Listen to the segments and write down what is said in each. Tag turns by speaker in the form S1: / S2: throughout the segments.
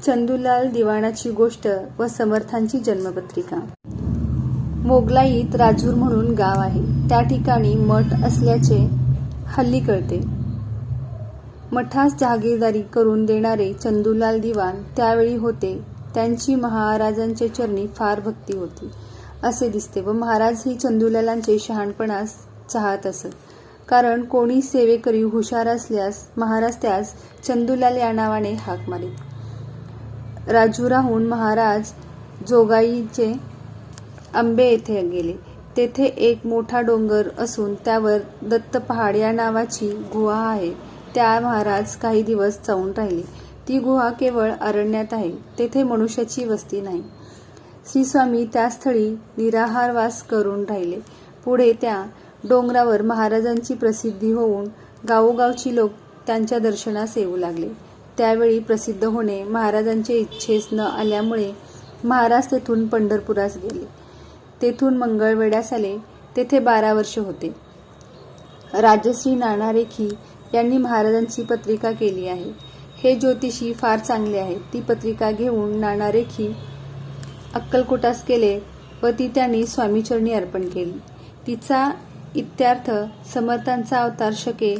S1: चंदूलाल दिवाणाची गोष्ट व समर्थांची जन्मपत्रिका. मोगलाईत राजूर म्हणून गाव आहे. त्या ठिकाणी मठ असल्याचे हल्ली कळते. मठास जहागीरदारी करून देणारे चंदूलाल दिवाण त्यावेळी होते. त्यांची महाराजांच्या चरणी फार भक्ती होती असे दिसते व महाराजही चंदूलालांचे शहाणपणास चाहत असत. कारण कोणी सेवेकरी हुशार असल्यास महाराज त्यास चंदूलाल या नावाने हाक मारीत. राजुराहून महाराज जोगाईचे आंबे येथे गेले. तेथे एक मोठा डोंगर असून त्यावर दत्त पहाड या नावाची गुहा आहे. त्या महाराज काही दिवस जाऊन राहिले. ती गुहा केवळ अरण्यात आहे. तेथे मनुष्याची वस्ती नाही. श्री स्वामी त्या स्थळी निराहारवास करून राहिले. पुढे त्या डोंगरावर महाराजांची प्रसिद्धी होऊन गावोगावची लोक त्यांच्या दर्शनास येऊ लागले. त्यावेळी प्रसिद्ध होणे महाराजांचे इच्छेस न आल्यामुळे महाराज तेथून पंढरपुरास गेले. तेथून मंगळवेढ्यास आले. तेथे 12 वर्ष होते. राजश्री नाना रेखी यांनी महाराजांची पत्रिका केली आहे. हे ज्योतिषी फार चांगले आहेत. ती पत्रिका घेऊन नाना रेखी अक्कलकोटास गेले व ती त्यांनी स्वामीचरणी अर्पण केली. तिचा इत्यार्थ समर्थांचा अवतार शके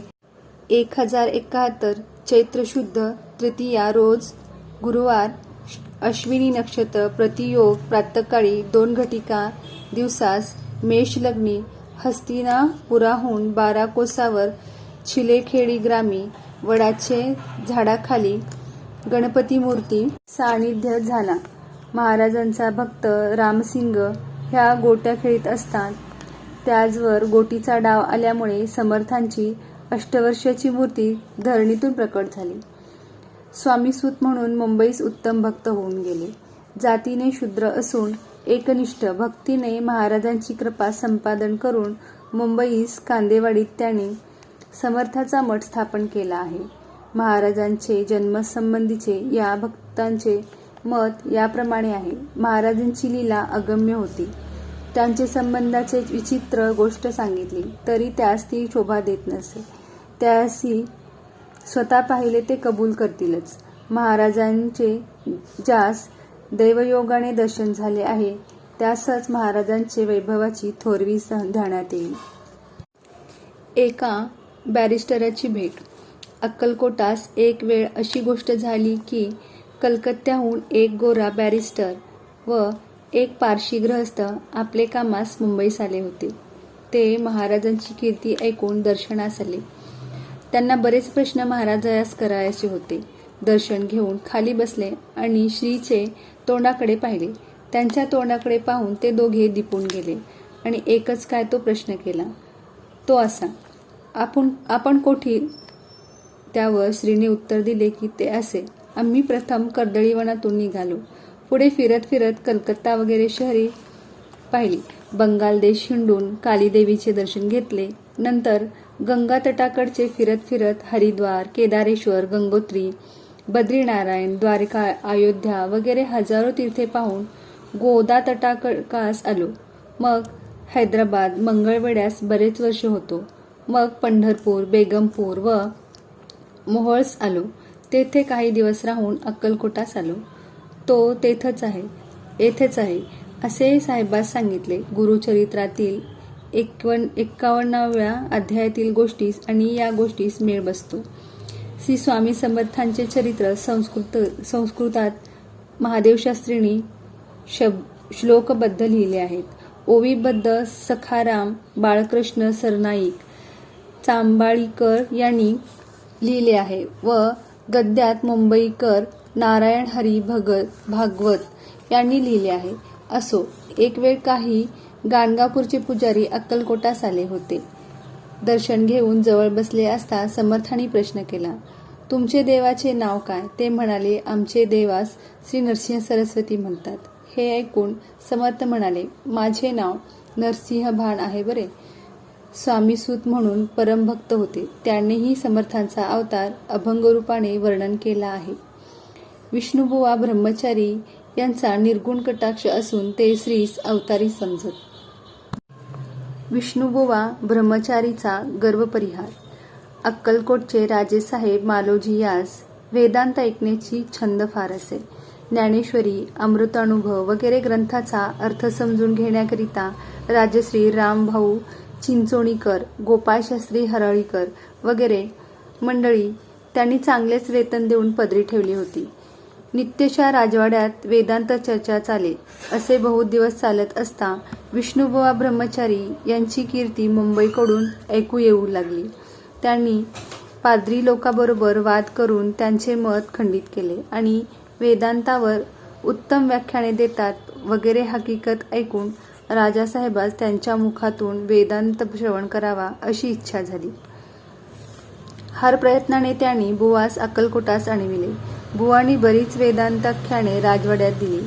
S1: 1071 चैत्र शुद्ध तृतीया रोज गुरुवार अश्विनी नक्षत्र प्रतियोग प्रातःकाळी 2 घटिका दिवसास मेष लग्नी हस्तिनापुराहून 12 कोसावर छिलेखेडी ग्रामी वडाचे झाडाखाली गणपती मूर्ती सानिध्य झाला. महाराजांचा भक्त रामसिंग ह्या गोट्या खेळीत असतात. त्याचवर गोटीचा डाव आल्यामुळे समर्थांची 8 वर्षाची मूर्ती धरणीतून प्रकट झाली. स्वामीसूत म्हणून मुंबईस उत्तम भक्त होऊन गेले. जातीने शूद्र असून एकनिष्ठ भक्तीने महाराजांची कृपा संपादन करून मुंबईस कांदेवाडीत त्यांनी समर्थाचा मठ स्थापन केला आहे. महाराजांचे जन्मसंबंधीचे या भक्तांचे मत याप्रमाणे आहे. महाराजांची लीला अगम्य होती. त्यांचे संबंधाचे विचित्र गोष्ट सांगितली तरी त्यास ती शोभा देत नसे. त्यासी स्वतः पाहिले ते कबूल करतीलच. महाराजांचे ज्यास दैवयोगाने दर्शन झाले आहे त्यासच महाराजांचे वैभवाची थोरवी ध्यानात येईल. एका बॅरिस्टराची भेट. अक्कलकोटास एक वेळ अशी गोष्ट झाली की कलकत्त्याहून एक गोरा बॅरिस्टर व एक पारशी गृहस्थ आपले कामास मुंबईस आले होते. ते महाराजांची कीर्ती ऐकून दर्शनास आले. त्यांना बरेच प्रश्न महाराजास करायचे होते. दर्शन घेऊन खाली बसले आणि श्रीचे तोंडाकडे पाहिले. त्यांच्या तोंडाकडे पाहून ते दोघे दिपून गेले आणि एकच काय तो प्रश्न केला. तो असा, आपण कोठी? त्यावर श्रीने उत्तर दिले की ते असे, आम्ही प्रथम कर्दळीवनातून निघालो. पुढे फिरत फिरत कलकत्ता वगैरे शहरे पाहिली. बंगाल देश हिंडून कालीदेवीचे दर्शन घेतले. नंतर गंगा तटाकडचे फिरत फिरत हरिद्वार, केदारेश्वर, गंगोत्री, बद्रीनारायण, द्वारका, अयोध्या वगैरे हजारो तीर्थे पाहून गोदा तटाकास आलो. मग हैदराबाद, मंगळवेढ्यास बरेच वर्ष होतो. मग पंढरपूर, बेगमपूर व मोहोळस आलो. तेथे काही दिवस राहून अक्कलकोटास आलो. तो येथेच आहे असे साहेबास सांगितले. गुरुचरित्रातील 51व्या अध्यायातील गोष्टीस आणि या गोष्टीस मेळ बसतो. श्री स्वामी समर्थांचे चरित्र संस्कृतात महादेवशास्त्रींनी श्लोकबद्ध लिहिले आहेत. ओवीबद्ध सखाराम बाळकृष्ण सरनाईक चांबाळीकर यांनी लिहिले आहे व गद्यात मुंबईकर नारायण हरी भागवत यांनी लिहिले आहे. असो, एक वेळ काही गाणगापूरचे पुजारी अक्कलकोटास आले होते. दर्शन घेऊन जवळ बसले असता समर्थांनी प्रश्न केला, तुमचे देवाचे नाव काय? ते म्हणाले, आमचे देवास श्री नरसिंह सरस्वती म्हणतात. हे ऐकून समर्थ म्हणाले, माझे नाव नरसिंहभान आहे बरे. स्वामीसूत म्हणून परमभक्त होते. त्यांनीही समर्थांचा अवतार अभंगरूपाने वर्णन केला आहे. विष्णुबुवा ब्रह्मचारी यांचा निर्गुण कटाक्ष असून ते श्रीस अवतारी समजत. विष्णुबुवा ब्रह्मचारीचा गर्वपरिहार. अक्कलकोटचे राजेसाहेब मालोजी यास वेदांत ऐकण्याची छंद फार असे. ज्ञानेश्वरी, अमृतानुभव वगैरे ग्रंथाचा अर्थ समजून घेण्याकरिता राजश्री रामभाऊ चिंचोणीकर, गोपाळशास्त्री हरळीकर वगैरे मंडळी त्यांनी चांगलेच वेतन देऊन पदरी ठेवली होती. नित्यशा राजवाड्यात वेदांत चर्चा चाले. असे बहुत दिवस चालत असता विष्णुबुवा ब्रह्मचारी यांची कीर्ती मुंबईकडून ऐकू येऊ लागली. त्यांनी पाद्री लोकांबरोबर वाद करून त्यांचे मत खंडित केले आणि वेदांतावर उत्तम व्याख्याने देतात वगैरे हकीकत ऐकून राजासाहेबास त्यांच्या मुखातून वेदांत श्रवण करावा अशी इच्छा झाली. हर प्रयत्नाने त्यांनी बुवास अक्कलकोटास आणविले. बुवांनी बरीच वेदांताख्याने राजवाड्यात दिली.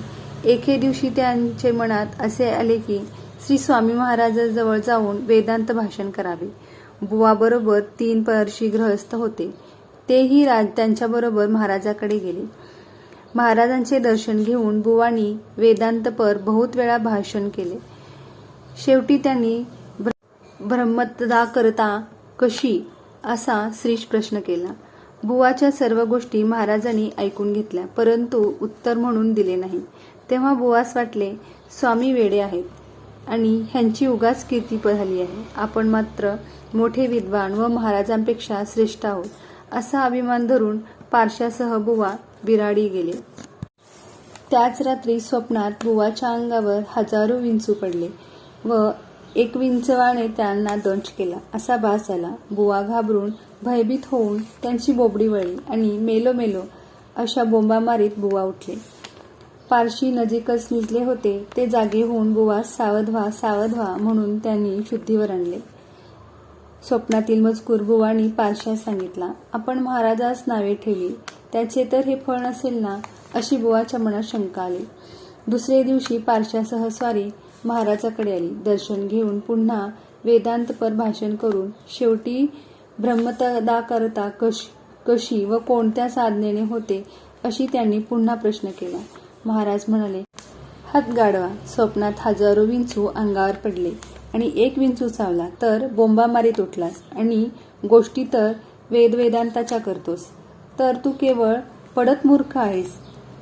S1: एके दिवशी त्यांचे मनात असे आले की श्री स्वामी महाराजांजवळ जाऊन वेदांत भाषण करावे. बुवाबरोबर 3 वर्षी गृहस्थ होते. तेही त्यांच्याबरोबर महाराजाकडे गेले. महाराजांचे दर्शन घेऊन बुवांनी वेदांतपर बहुत वेळा भाषण केले. शेवटी त्यांनी ब्रह्मतदा करता कशी असा श्रीश प्रश्न केला. बुवाच्या सर्व गोष्टी महाराजांनी ऐकून घेतल्या, परंतु उत्तर म्हणून दिले नाही. तेव्हा बुवास वाटले स्वामी वेडे आहेत आणि ह्यांची उगाच कीर्ती झाली आहे. आपण मात्र मोठे विद्वान व महाराजांपेक्षा श्रेष्ठ आहोत असा अभिमान धरून पारशासह बुवा बिराडी गेले. त्याच रात्री स्वप्नात बुवाच्या अंगावर हजारो विंचू पडले व एक विंचवाने त्यांना दंश केला असा भास झाला. बुवा घाबरून भयभीत होऊन त्यांची बोबडी वळली आणि मेलो मेलो अशा बोंबा मारीत बुवा उठले. पारशी नजीकच निजले होते. ते जागे होऊन बुवास सावध व्हा सावध व्हा म्हणून त्यांनी शुद्धीवर आणले. स्वप्नातील मजकूर बुवांनी पारशास सांगितला. आपण महाराजास नावे ठेवली, त्याचे तर हे फळ नसेल ना अशी बुवाच्या मनात शंका आली. दुसरे दिवशी पारशासह स्वारी महाराजाकडे आली. दर्शन घेऊन पुन्हा वेदांतपर भाषण करून शेवटी ब्रह्मतदा करता कशी व कोणत्या साधनेने होते अशी त्यांनी पुन्हा प्रश्न केला. महाराज म्हणाले, हात गाडवा. स्वप्नात हजारो विंचू अंगावर पडले आणि एक विंचू चावला तर बोंबा मारीत उठलास आणि गोष्टी तर वेदांताच्या करतोस, तर तू केवळ पडत मूर्ख आहेस.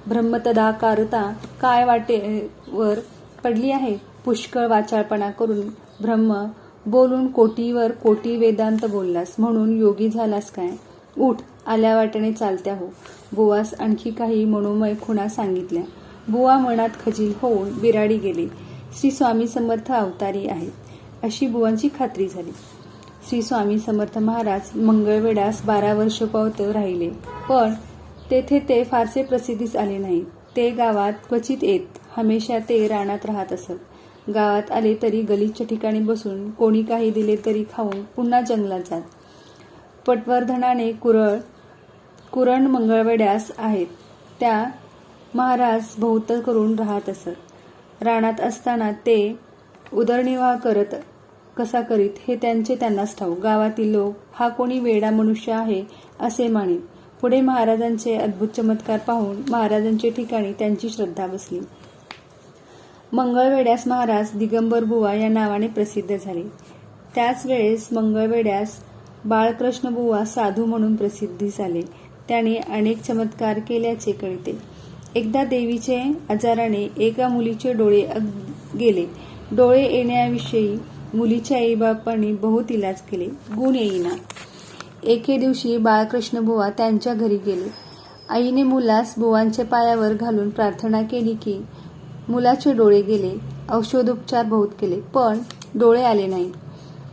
S1: ब्रह्मतदा करता काय वाटेवर पडली आहे. पुष्कळ वाचाळपणा करून ब्रह्म बोलून कोटीवर कोटी वेदांत बोललास म्हणून योगी झालास काय. उठ, आल्या वाटेने चालत्या हो. बुवास आणखी काही मनोमय खुणा सांगितल्या. बुवा मनात खजील होऊन बिराडी गेले. श्री स्वामी समर्थ अवतारी आहेत अशी बुवांची खात्री झाली. श्री स्वामी समर्थ महाराज मंगळवेढ्यास 12 वर्ष पवत राहिले, पण तेथे ते फारसे प्रसिद्धीस आले नाही. ते गावात क्वचित येत. हमेशा ते रानात राहत असत. गावात आले तरी गलिच्छ ठिकाणी बसून कोणी काही दिले तरी खाऊन पुन्हा जंगलात जात. पटवर्धनाने कुरण मंगळवेढ्यास आहेत त्या महाराज बहुत करून राहत असत. रानात असताना ते उदरनिर्वाह कसा करीत हे त्यांनाच ठाऊक. गावातील लोक हा कोणी वेडा मनुष्य आहे असे मानीत. पुढे महाराजांचे अद्भुत चमत्कार पाहून महाराजांच्या ठिकाणी त्यांची श्रद्धा बसली. मंगळवेढ्यास महाराज दिगंबर बुवा या नावाने प्रसिद्ध झाले. त्याच वेळेस मंगळवेढ्यास बाळकृष्ण बुवा साधू म्हणून प्रसिद्धी झाले. त्याने अनेक चमत्कार केल्याचे कळते. एकदा देवीचे आजाराने एका मुलीचे डोळे गेले. डोळे येण्याविषयी मुलीच्या आईबापांनी बहुत इलाज केले, गुण येईना. एके दिवशी बाळकृष्ण बुवा त्यांच्या घरी गेले. आईने मुलास बुवांच्या पायावर घालून प्रार्थना केली की मुलाचे डोळे गेले. औषधोपचार बहुत केले, पण डोळे आले नाहीत.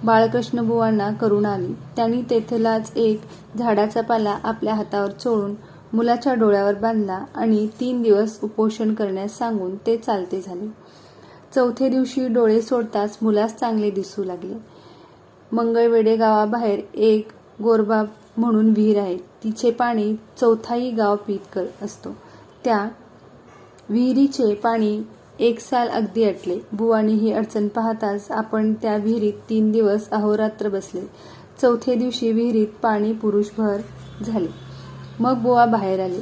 S1: बाळकृष्ण बुवांना करुणा आली. त्यांनी तेथलाच एक झाडाचा पाला आपल्या हातावर चोळून मुलाच्या डोळ्यावर बांधला आणि 3 दिवस उपोषण करण्यास सांगून ते चालते झाले. 4थ्या दिवशी डोळे सोडताच मुलास चांगले दिसू लागले. मंगळवेढे गावाबाहेर एक गोरबाब म्हणून विहीर आहे. तिचे पाणी 4थाही गाव पीत असतो. त्या विहिरीचे पाणी 1 साल अगदी अटले. बुवांनी ही अडचण पाहताच आपण त्या विहिरीत 3 दिवस अहोरात्र बसले. 4थ्या दिवशी विहिरीत पाणी पुरुषभर झाले. मग बुवा बाहेर आले.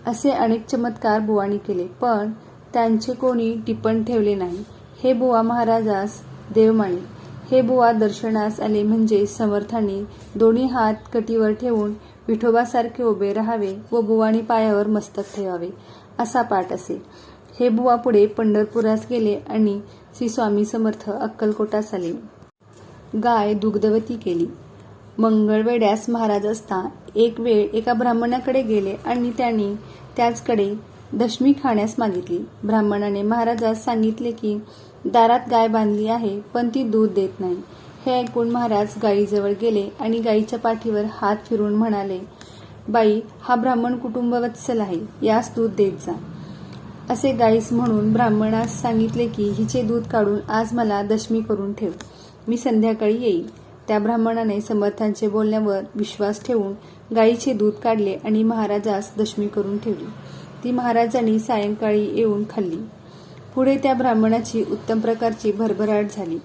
S1: असे अनेक चमत्कार बुवांनी केले, पण त्यांचे कोणी टिपण ठेवले नाही. हे बुवा महाराजास देव माने. हे बुवा दर्शनास आले म्हणजे समर्थांनी दोन्ही हात कटीवर ठेवून विठोबासारखे उभे राहावे व बुवानी पायावर मस्तक ठेवावे असा पाठ असे. हे बुवा पुढे पंढरपुरास गेले आणि श्री स्वामी समर्थ अक्कलकोटास आले. गाय दुग्धवती केली. मंगळवेढ्यास महाराज असता एक वेळ एका ब्राह्मणाकडे गेले आणि त्यांनी त्याचकडे दशमी खाण्यास मागितली. ब्राह्मणाने महाराजास सांगितले की दारात गाय बांधली आहे पण ती दूध देत नाही. हे ऐकून महाराज गायीजवळ गेले आणि गायीच्या पाठीवर हात फिरून म्हणाले, बाई, हा ब्राह्मण कुटुंबवत्सल आहे, यास दूध देत जा. असे गायीस म्हणून ब्राह्मणास सांगितले की हिचे दूध काढून आज मला दशमी करून ठेव, मी संध्याकाळी येईल. त्या ब्राह्मणाने समर्थांचे बोलण्यावर विश्वास ठेवून गायीचे दूध काढले आणि महाराजास दशमी करून ठेवली. ती महाराजांनी सायंकाळी येऊन खाल्ली. पुढे त्या ब्राह्मणाची उत्तम प्रकारची भरभराट झाली.